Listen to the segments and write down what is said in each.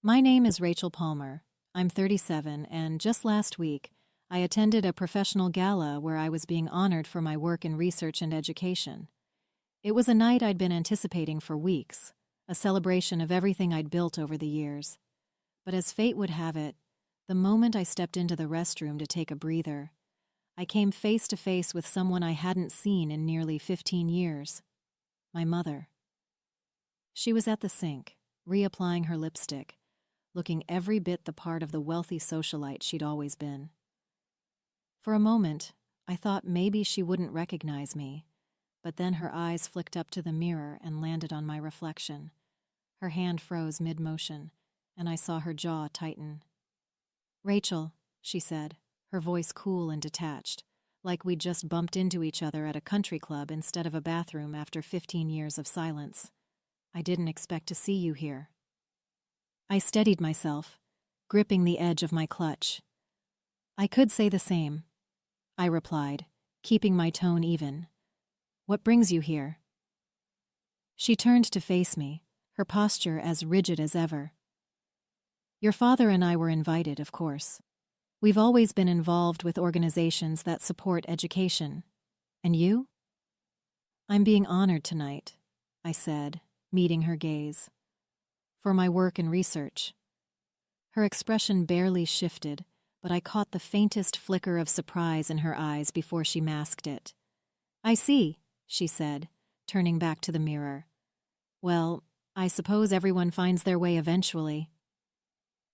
My name is Rachel Palmer. I'm 37, and just last week, I attended a professional gala where I was being honored for my work in research and education. It was a night I'd been anticipating for weeks, a celebration of everything I'd built over the years. But as fate would have it, the moment I stepped into the restroom to take a breather, I came face to face with someone I hadn't seen in nearly 15 years. My mother. She was at the sink, reapplying her lipstick, looking every bit the part of the wealthy socialite she'd always been. For a moment, I thought maybe she wouldn't recognize me, but then her eyes flicked up to the mirror and landed on my reflection. Her hand froze mid-motion, and I saw her jaw tighten. "Rachel," she said, her voice cool and detached, like we'd just bumped into each other at a country club instead of a bathroom after 15 years of silence. "I didn't expect to see you here." I steadied myself, gripping the edge of my clutch. "I could say the same," I replied, keeping my tone even. "What brings you here?" She turned to face me, her posture as rigid as ever. "Your father and I were invited, of course. We've always been involved with organizations that support education. And you?" "I'm being honored tonight," I said, meeting her gaze. "For my work in research." Her expression barely shifted, but I caught the faintest flicker of surprise in her eyes before she masked it. "I see," she said, turning back to the mirror. "Well, I suppose everyone finds their way eventually."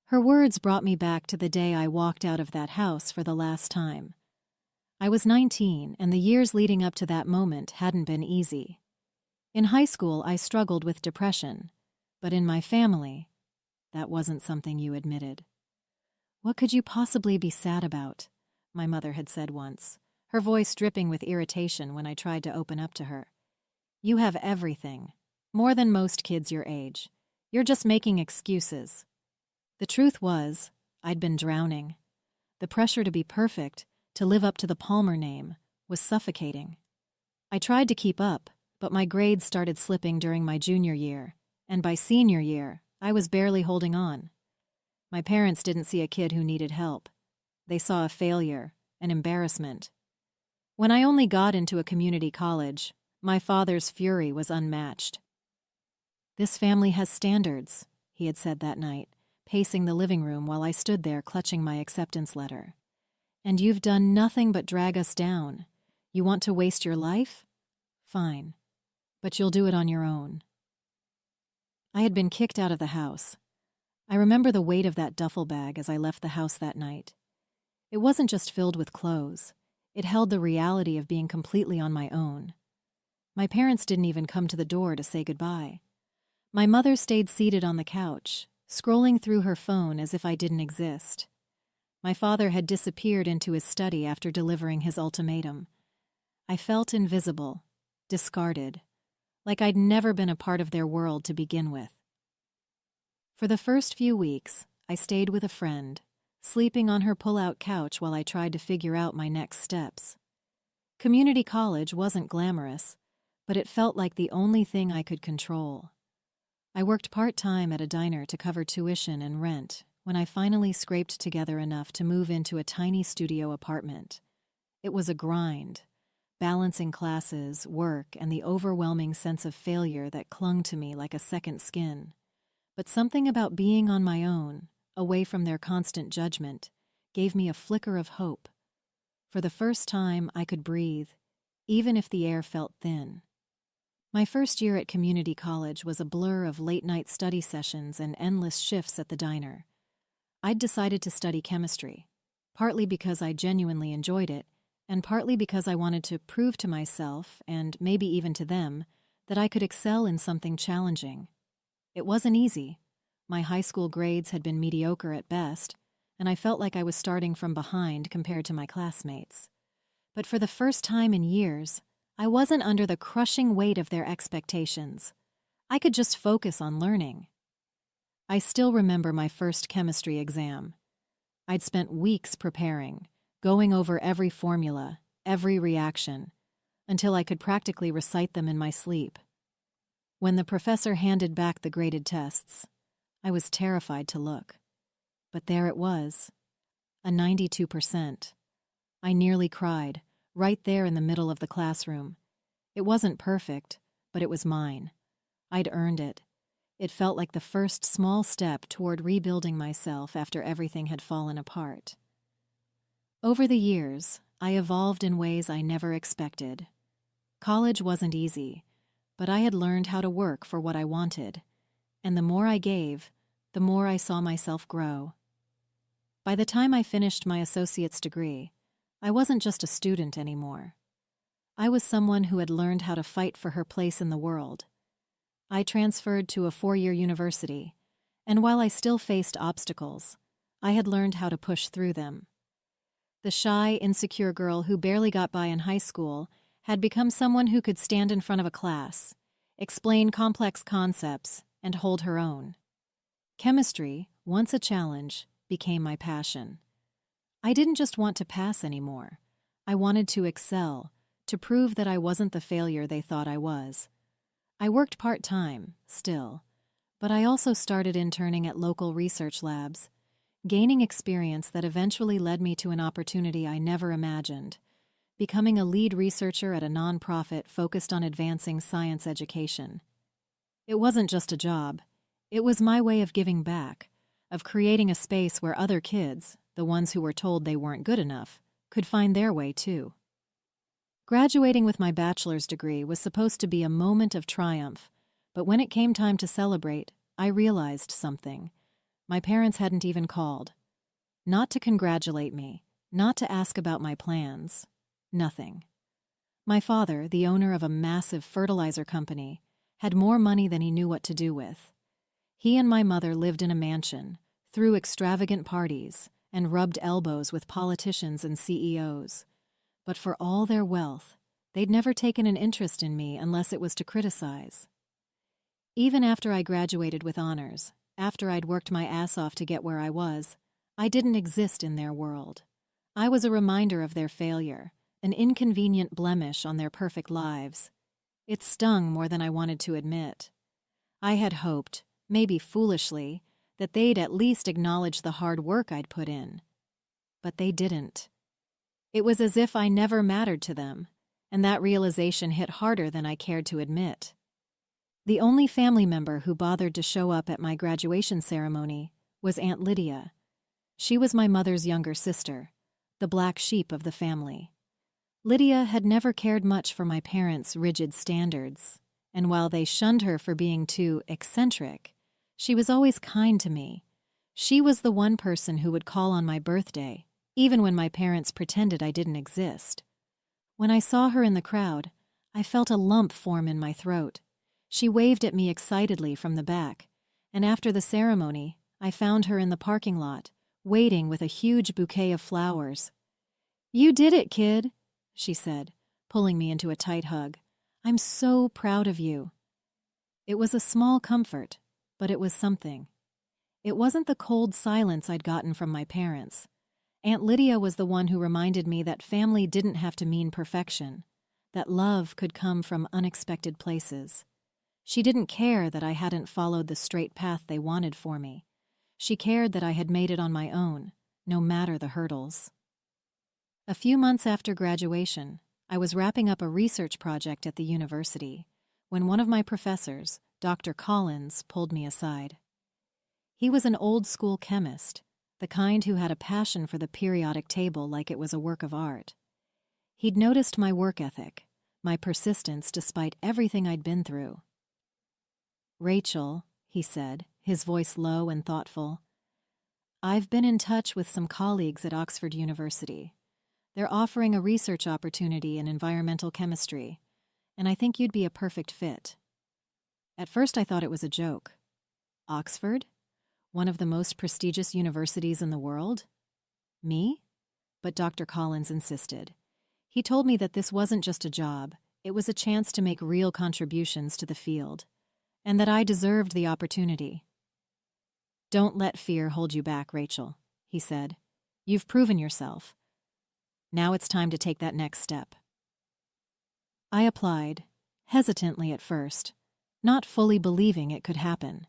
Her words brought me back to the day I walked out of that house for the last time. I was 19, and the years leading up to that moment hadn't been easy. In high school, I struggled with depression, but in my family, that wasn't something you admitted. "What could you possibly be sad about?" my mother had said once, her voice dripping with irritation when I tried to open up to her. "You have everything, more than most kids your age. You're just making excuses." The truth was, I'd been drowning. The pressure to be perfect, to live up to the Palmer name, was suffocating. I tried to keep up, but my grades started slipping during my junior year, and by senior year, I was barely holding on. My parents didn't see a kid who needed help. They saw a failure, an embarrassment. When I only got into a community college, my father's fury was unmatched. "This family has standards," he had said that night, pacing the living room while I stood there clutching my acceptance letter. "And you've done nothing but drag us down. You want to waste your life? Fine. But you'll do it on your own." I had been kicked out of the house. I remember the weight of that duffel bag as I left the house that night. It wasn't just filled with clothes. It held the reality of being completely on my own. My parents didn't even come to the door to say goodbye. My mother stayed seated on the couch, scrolling through her phone as if I didn't exist. My father had disappeared into his study after delivering his ultimatum. I felt invisible, discarded, like I'd never been a part of their world to begin with. For the first few weeks, I stayed with a friend, sleeping on her pull-out couch while I tried to figure out my next steps. Community college wasn't glamorous, but it felt like the only thing I could control. I worked part-time at a diner to cover tuition and rent when I finally scraped together enough to move into a tiny studio apartment. It was a grind, balancing classes, work, and the overwhelming sense of failure that clung to me like a second skin. But something about being on my own, away from their constant judgment, gave me a flicker of hope. For the first time, I could breathe, even if the air felt thin. My first year at community college was a blur of late-night study sessions and endless shifts at the diner. I'd decided to study chemistry, partly because I genuinely enjoyed it, and partly because I wanted to prove to myself, and maybe even to them, that I could excel in something challenging. It wasn't easy. My high school grades had been mediocre at best, and I felt like I was starting from behind compared to my classmates. But for the first time in years, I wasn't under the crushing weight of their expectations. I could just focus on learning. I still remember my first chemistry exam. I'd spent weeks preparing, going over every formula, every reaction, until I could practically recite them in my sleep. When the professor handed back the graded tests, I was terrified to look. But there it was, a 92%. I nearly cried, right there in the middle of the classroom. It wasn't perfect, but it was mine. I'd earned it. It felt like the first small step toward rebuilding myself after everything had fallen apart. Over the years, I evolved in ways I never expected. College wasn't easy, but I had learned how to work for what I wanted, and the more I gave, the more I saw myself grow. By the time I finished my associate's degree, I wasn't just a student anymore. I was someone who had learned how to fight for her place in the world. I transferred to a 4-year university, and while I still faced obstacles, I had learned how to push through them. The shy, insecure girl who barely got by in high school had become someone who could stand in front of a class, explain complex concepts, and hold her own. Chemistry, once a challenge, became my passion. I didn't just want to pass anymore. I wanted to excel, to prove that I wasn't the failure they thought I was. I worked part-time, still, but I also started interning at local research labs, gaining experience that eventually led me to an opportunity I never imagined, becoming a lead researcher at a nonprofit focused on advancing science education. It wasn't just a job. It was my way of giving back, of creating a space where other kids, the ones who were told they weren't good enough, could find their way too. Graduating with my bachelor's degree was supposed to be a moment of triumph, but when it came time to celebrate, I realized something. My parents hadn't even called. Not to congratulate me, not to ask about my plans. Nothing. My father, the owner of a massive fertilizer company, had more money than he knew what to do with. He and my mother lived in a mansion, threw extravagant parties, and rubbed elbows with politicians and CEOs. But for all their wealth, they'd never taken an interest in me unless it was to criticize. Even after I graduated with honors, after I'd worked my ass off to get where I was, I didn't exist in their world. I was a reminder of their failure, an inconvenient blemish on their perfect lives. It stung more than I wanted to admit. I had hoped, maybe foolishly, that they'd at least acknowledge the hard work I'd put in. But they didn't. It was as if I never mattered to them, and that realization hit harder than I cared to admit. The only family member who bothered to show up at my graduation ceremony was Aunt Lydia. She was my mother's younger sister, the black sheep of the family. Lydia had never cared much for my parents' rigid standards, and while they shunned her for being too eccentric, she was always kind to me. She was the one person who would call on my birthday, even when my parents pretended I didn't exist. When I saw her in the crowd, I felt a lump form in my throat. She waved at me excitedly from the back, and after the ceremony, I found her in the parking lot, waiting with a huge bouquet of flowers. "You did it, kid," she said, pulling me into a tight hug. "I'm so proud of you." It was a small comfort, but it was something. It wasn't the cold silence I'd gotten from my parents. Aunt Lydia was the one who reminded me that family didn't have to mean perfection, that love could come from unexpected places. She didn't care that I hadn't followed the straight path they wanted for me. She cared that I had made it on my own, no matter the hurdles. A few months after graduation, I was wrapping up a research project at the university when one of my professors, Dr. Collins, pulled me aside. He was an old-school chemist, the kind who had a passion for the periodic table like it was a work of art. He'd noticed my work ethic, my persistence despite everything I'd been through. "Rachel," he said, his voice low and thoughtful, "I've been in touch with some colleagues at Oxford University. They're offering a research opportunity in environmental chemistry, and I think you'd be a perfect fit." At first I thought it was a joke. Oxford? One of the most prestigious universities in the world? Me? But Dr. Collins insisted. He told me that this wasn't just a job, it was a chance to make real contributions to the field, and that I deserved the opportunity. "Don't let fear hold you back, Rachel," he said. "You've proven yourself. Now it's time to take that next step." I applied, hesitantly at first, not fully believing it could happen.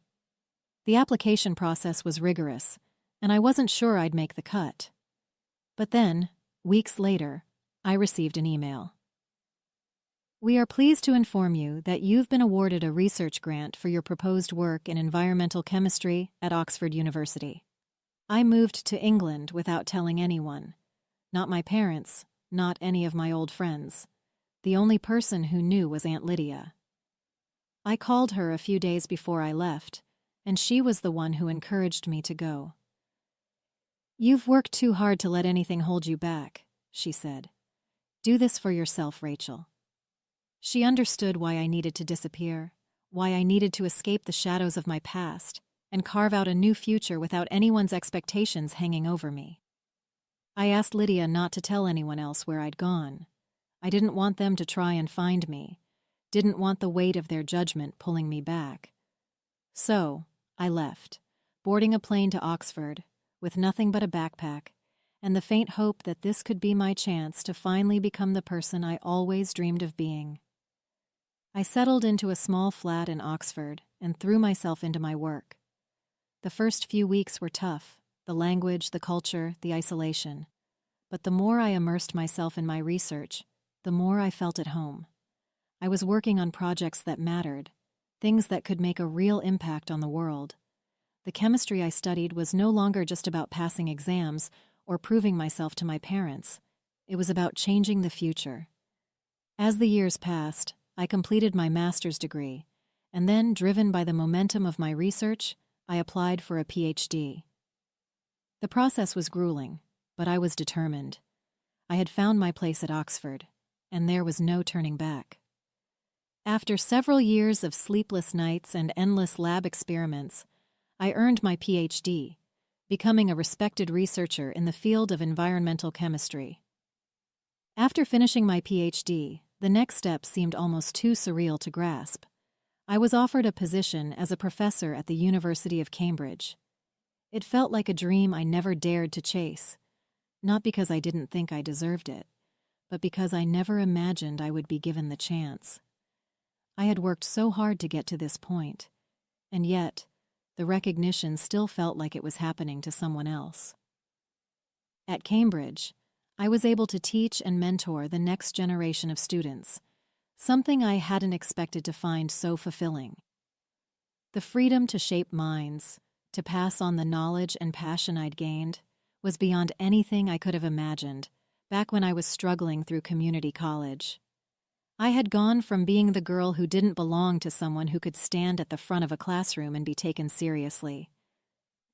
The application process was rigorous, and I wasn't sure I'd make the cut. But then, weeks later, I received an email. We are pleased to inform you that you've been awarded a research grant for your proposed work in environmental chemistry at Oxford University. I moved to England without telling anyone. Not my parents, not any of my old friends. The only person who knew was Aunt Lydia. I called her a few days before I left, and she was the one who encouraged me to go. You've worked too hard to let anything hold you back, she said. Do this for yourself, Rachel. She understood why I needed to disappear, why I needed to escape the shadows of my past and carve out a new future without anyone's expectations hanging over me. I asked Lydia not to tell anyone else where I'd gone. I didn't want them to try and find me, didn't want the weight of their judgment pulling me back. So, I left, boarding a plane to Oxford, with nothing but a backpack, and the faint hope that this could be my chance to finally become the person I always dreamed of being. I settled into a small flat in Oxford and threw myself into my work. The first few weeks were tough, the language, the culture, the isolation. But the more I immersed myself in my research, the more I felt at home. I was working on projects that mattered, things that could make a real impact on the world. The chemistry I studied was no longer just about passing exams or proving myself to my parents. It was about changing the future. As the years passed, I completed my master's degree, and then, driven by the momentum of my research, I applied for a PhD. The process was grueling, but I was determined. I had found my place at Oxford, and there was no turning back. After several years of sleepless nights and endless lab experiments, I earned my PhD, becoming a respected researcher in the field of environmental chemistry. After finishing my PhD, the next step seemed almost too surreal to grasp. I was offered a position as a professor at the University of Cambridge. It felt like a dream I never dared to chase, not because I didn't think I deserved it, but because I never imagined I would be given the chance. I had worked so hard to get to this point, and yet, the recognition still felt like it was happening to someone else. At Cambridge, I was able to teach and mentor the next generation of students, something I hadn't expected to find so fulfilling. The freedom to shape minds, to pass on the knowledge and passion I'd gained, was beyond anything I could have imagined back when I was struggling through community college. I had gone from being the girl who didn't belong to someone who could stand at the front of a classroom and be taken seriously.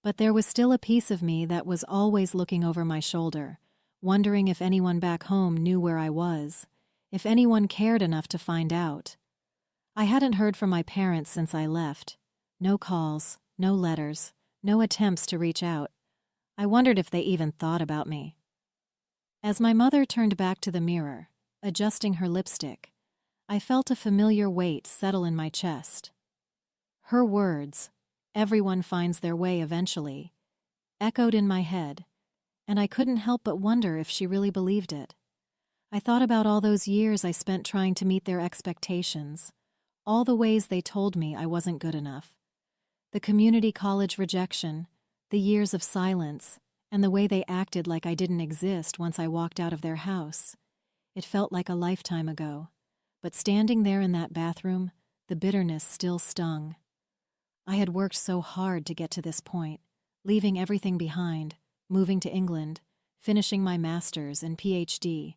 But there was still a piece of me that was always looking over my shoulder, wondering if anyone back home knew where I was, if anyone cared enough to find out. I hadn't heard from my parents since I left. No calls, no letters, no attempts to reach out. I wondered if they even thought about me. As my mother turned back to the mirror, adjusting her lipstick, I felt a familiar weight settle in my chest. Her words, "Everyone finds their way eventually," echoed in my head, and I couldn't help but wonder if she really believed it. I thought about all those years I spent trying to meet their expectations, all the ways they told me I wasn't good enough. The community college rejection, the years of silence, and the way they acted like I didn't exist once I walked out of their house. It felt like a lifetime ago, but standing there in that bathroom, the bitterness still stung. I had worked so hard to get to this point, leaving everything behind, moving to England, finishing my master's and PhD,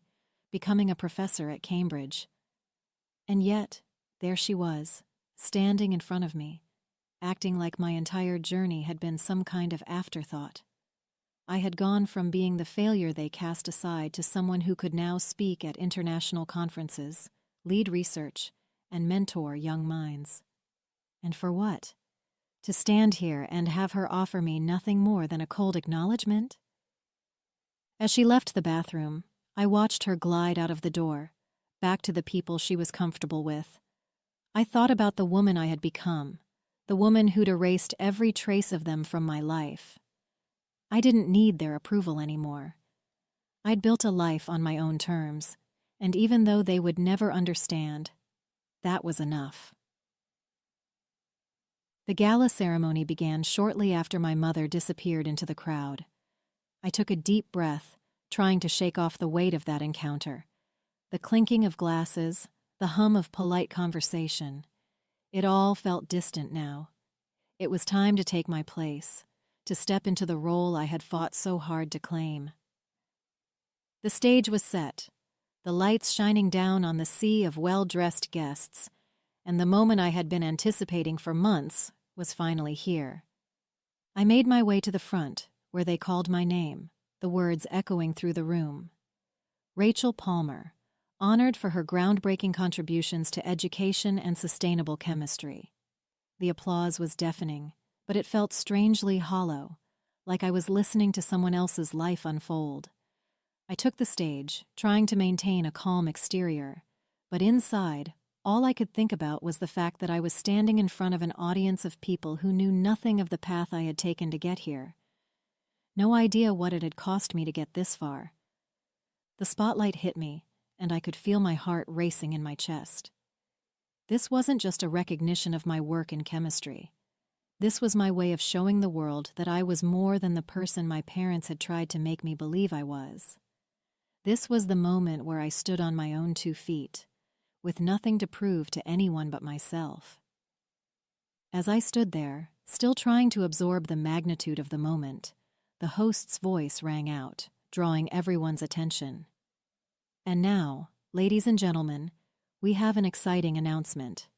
becoming a professor at Cambridge. And yet, there she was, standing in front of me, acting like my entire journey had been some kind of afterthought. I had gone from being the failure they cast aside to someone who could now speak at international conferences, lead research, and mentor young minds. And for what? To stand here and have her offer me nothing more than a cold acknowledgement? As she left the bathroom, I watched her glide out of the door, back to the people she was comfortable with. I thought about the woman I had become, the woman who'd erased every trace of them from my life. I didn't need their approval anymore. I'd built a life on my own terms, and even though they would never understand, that was enough. The gala ceremony began shortly after my mother disappeared into the crowd. I took a deep breath, trying to shake off the weight of that encounter. The clinking of glasses, the hum of polite conversation. It all felt distant now. It was time to take my place, to step into the role I had fought so hard to claim. The stage was set, the lights shining down on the sea of well-dressed guests, and the moment I had been anticipating for months was finally here. I made my way to the front, where they called my name, the words echoing through the room. Rachel Palmer, honored for her groundbreaking contributions to education and sustainable chemistry. The applause was deafening, but it felt strangely hollow, like I was listening to someone else's life unfold. I took the stage, trying to maintain a calm exterior, but inside, all I could think about was the fact that I was standing in front of an audience of people who knew nothing of the path I had taken to get here. No idea what it had cost me to get this far. The spotlight hit me, and I could feel my heart racing in my chest. This wasn't just a recognition of my work in chemistry. This was my way of showing the world that I was more than the person my parents had tried to make me believe I was. This was the moment where I stood on my own 2 feet, with nothing to prove to anyone but myself. As I stood there, still trying to absorb the magnitude of the moment, the host's voice rang out, drawing everyone's attention. And now, ladies and gentlemen, we have an exciting announcement.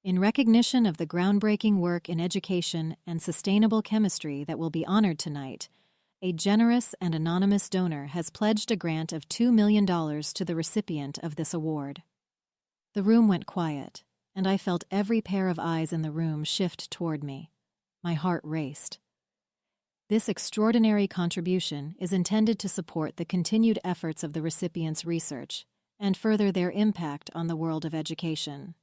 In recognition of the groundbreaking work in education and sustainable chemistry that will be honored tonight, a generous and anonymous donor has pledged a grant of $2 million to the recipient of this award. The room went quiet, and I felt every pair of eyes in the room shift toward me. My heart raced. This extraordinary contribution is intended to support the continued efforts of the recipient's research and further their impact on the world of education.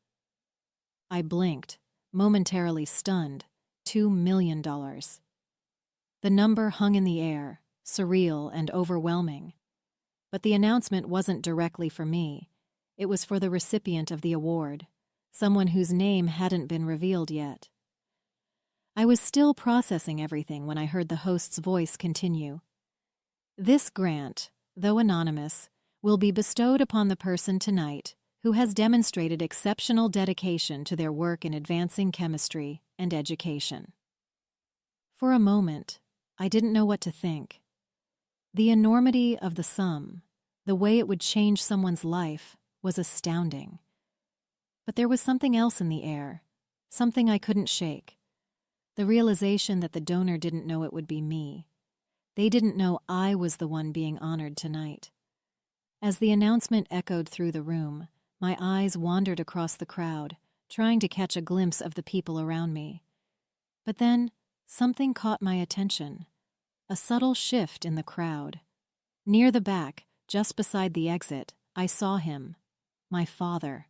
I blinked, momentarily stunned. $2 million. The number hung in the air, surreal and overwhelming. But the announcement wasn't directly for me. It was for the recipient of the award, someone whose name hadn't been revealed yet. I was still processing everything when I heard the host's voice continue. This grant, though anonymous, will be bestowed upon the person tonight who has demonstrated exceptional dedication to their work in advancing chemistry and education. For a moment, I didn't know what to think. The enormity of the sum, the way it would change someone's life, was astounding. But there was something else in the air, something I couldn't shake. The realization that the donor didn't know it would be me. They didn't know I was the one being honored tonight. As the announcement echoed through the room, my eyes wandered across the crowd, trying to catch a glimpse of the people around me. But then, something caught my attention. A subtle shift in the crowd. Near the back, just beside the exit, I saw him. My father.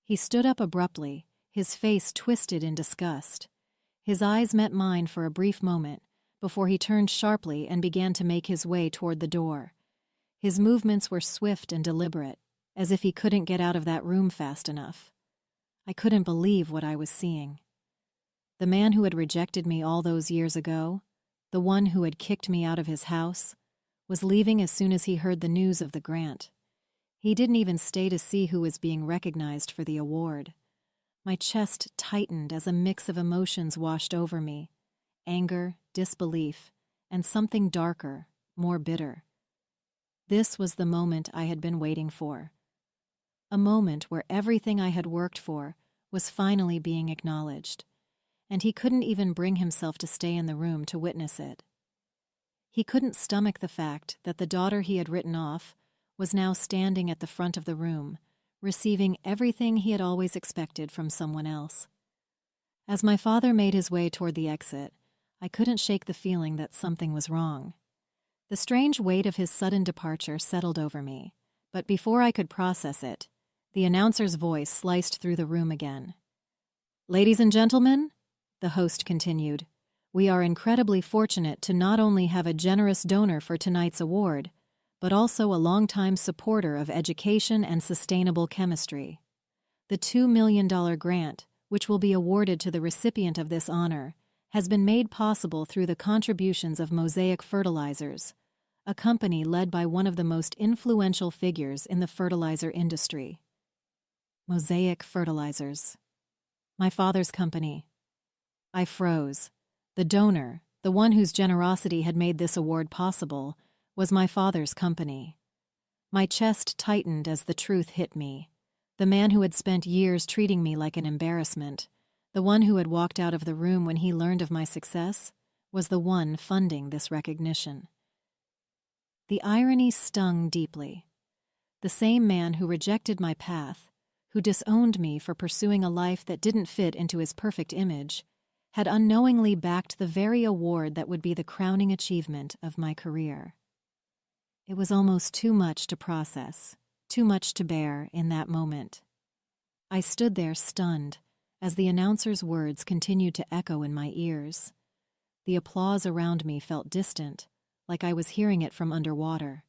He stood up abruptly, his face twisted in disgust. His eyes met mine for a brief moment, before he turned sharply and began to make his way toward the door. His movements were swift and deliberate, as if he couldn't get out of that room fast enough. I couldn't believe what I was seeing. The man who had rejected me all those years ago, the one who had kicked me out of his house, was leaving as soon as he heard the news of the grant. He didn't even stay to see who was being recognized for the award. My chest tightened as a mix of emotions washed over me: anger, disbelief, and something darker, more bitter. This was the moment I had been waiting for. A moment where everything I had worked for was finally being acknowledged, and he couldn't even bring himself to stay in the room to witness it. He couldn't stomach the fact that the daughter he had written off was now standing at the front of the room, receiving everything he had always expected from someone else. As my father made his way toward the exit, I couldn't shake the feeling that something was wrong. The strange weight of his sudden departure settled over me, but before I could process it, the announcer's voice sliced through the room again. "Ladies and gentlemen," the host continued, "we are incredibly fortunate to not only have a generous donor for tonight's award, but also a longtime supporter of education and sustainable chemistry. The $2 million grant, which will be awarded to the recipient of this honor, has been made possible through the contributions of Mosaic Fertilizers, a company led by one of the most influential figures in the fertilizer industry. Mosaic Fertilizers. My father's company. I froze. The donor, the one whose generosity had made this award possible, was my father's company. My chest tightened as the truth hit me. The man who had spent years treating me like an embarrassment, the one who had walked out of the room when he learned of my success, was the one funding this recognition. The irony stung deeply. The same man who rejected my path, who disowned me for pursuing a life that didn't fit into his perfect image, had unknowingly backed the very award that would be the crowning achievement of my career. It was almost too much to process, too much to bear in that moment. I stood there stunned as the announcer's words continued to echo in my ears. The applause around me felt distant, like I was hearing it from underwater.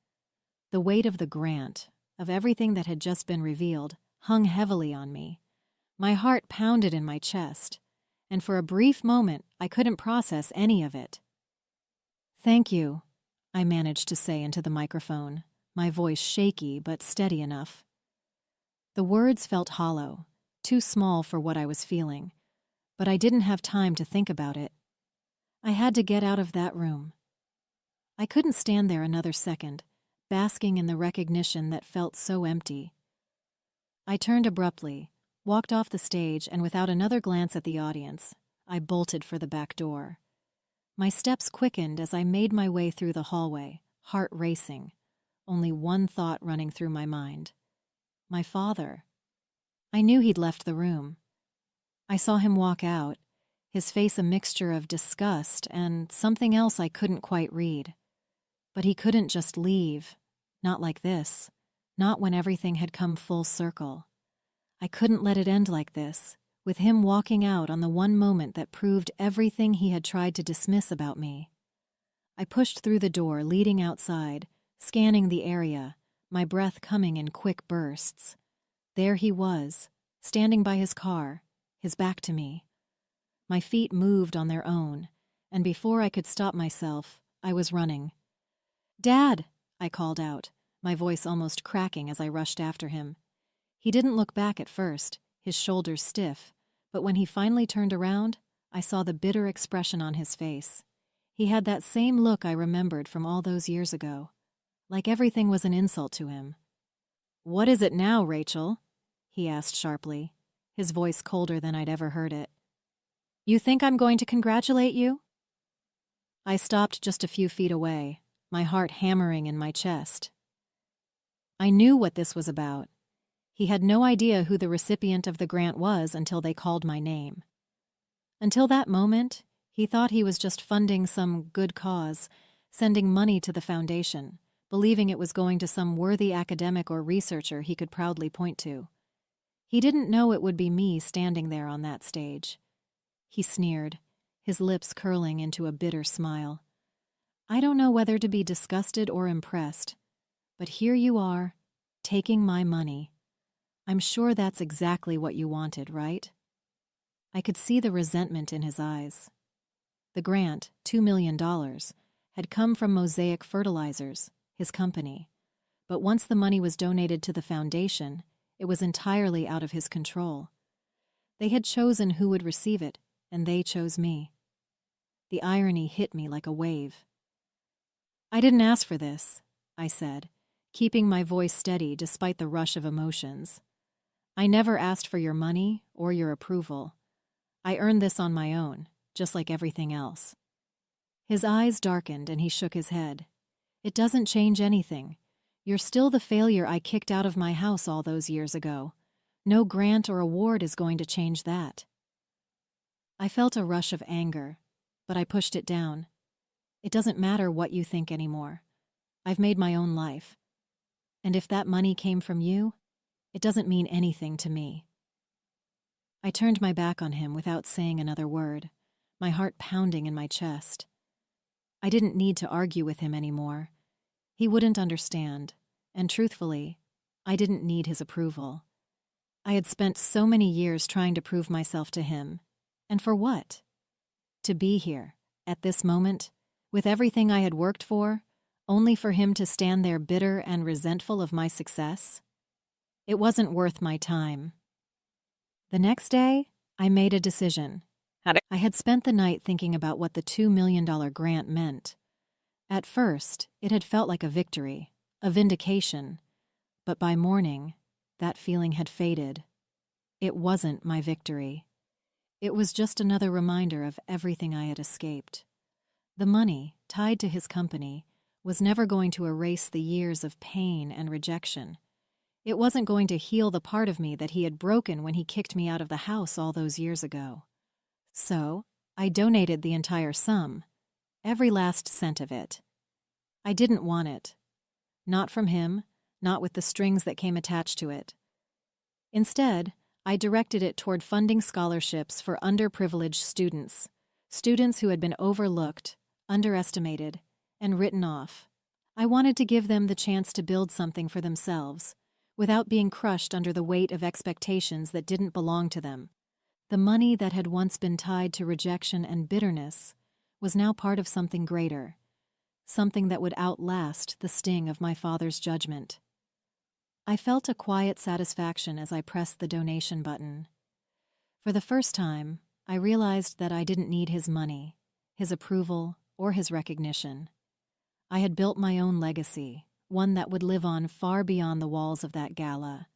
The weight of the grant, of everything that had just been revealed, hung heavily on me. My heart pounded in my chest, and for a brief moment I couldn't process any of it. "Thank you," I managed to say into the microphone, my voice shaky but steady enough. The words felt hollow, too small for what I was feeling, but I didn't have time to think about it. I had to get out of that room. I couldn't stand there another second, basking in the recognition that felt so empty. I turned abruptly, walked off the stage, and without another glance at the audience, I bolted for the back door. My steps quickened as I made my way through the hallway, heart racing, only one thought running through my mind. My father. I knew he'd left the room. I saw him walk out, his face a mixture of disgust and something else I couldn't quite read. But he couldn't just leave, not like this, not when everything had come full circle. I couldn't let it end like this, with him walking out on the one moment that proved everything he had tried to dismiss about me. I pushed through the door leading outside, scanning the area, my breath coming in quick bursts. There he was, standing by his car, his back to me. My feet moved on their own, and before I could stop myself, I was running. "Dad!" I called out, my voice almost cracking as I rushed after him. He didn't look back at first, his shoulders stiff, but when he finally turned around, I saw the bitter expression on his face. He had that same look I remembered from all those years ago, like everything was an insult to him. "What is it now, Rachel?" he asked sharply, his voice colder than I'd ever heard it. "You think I'm going to congratulate you?" I stopped just a few feet away, my heart hammering in my chest. I knew what this was about. He had no idea who the recipient of the grant was until they called my name. Until that moment, he thought he was just funding some good cause, sending money to the foundation, believing it was going to some worthy academic or researcher he could proudly point to. He didn't know it would be me standing there on that stage. He sneered, his lips curling into a bitter smile. I don't know whether to be disgusted or impressed, but here you are, taking my money. I'm sure that's exactly what you wanted, right? I could see the resentment in his eyes. The grant, $2 million, had come from Mosaic Fertilizers, his company. But once the money was donated to the foundation, it was entirely out of his control. They had chosen who would receive it, and they chose me. The irony hit me like a wave. "I didn't ask for this," I said, keeping my voice steady despite the rush of emotions. "I never asked for your money or your approval. I earned this on my own, just like everything else." His eyes darkened and he shook his head. "It doesn't change anything. You're still the failure I kicked out of my house all those years ago. No grant or award is going to change that." I felt a rush of anger, but I pushed it down. It doesn't matter what you think anymore. I've made my own life. And if that money came from you, it doesn't mean anything to me. I turned my back on him without saying another word, my heart pounding in my chest. I didn't need to argue with him anymore. He wouldn't understand, and truthfully, I didn't need his approval. I had spent so many years trying to prove myself to him. And for what? To be here, at this moment, with everything I had worked for, only for him to stand there bitter and resentful of my success? It wasn't worth my time. The next day, I made a decision. I had spent the night thinking about what the $2 million grant meant. At first, it had felt like a victory, a vindication, but by morning, that feeling had faded. It wasn't my victory. It was just another reminder of everything I had escaped. The money, tied to his company, was never going to erase the years of pain and rejection. It wasn't going to heal the part of me that he had broken when he kicked me out of the house all those years ago. So, I donated the entire sum, every last cent of it. I didn't want it. Not from him, not with the strings that came attached to it. Instead, I directed it toward funding scholarships for underprivileged students, students who had been overlooked, underestimated, and written off. I wanted to give them the chance to build something for themselves, without being crushed under the weight of expectations that didn't belong to them. The money that had once been tied to rejection and bitterness was now part of something greater, something that would outlast the sting of my father's judgment. I felt a quiet satisfaction as I pressed the donation button. For the first time, I realized that I didn't need his money, his approval, or his recognition. I had built my own legacy, one that would live on far beyond the walls of that gala.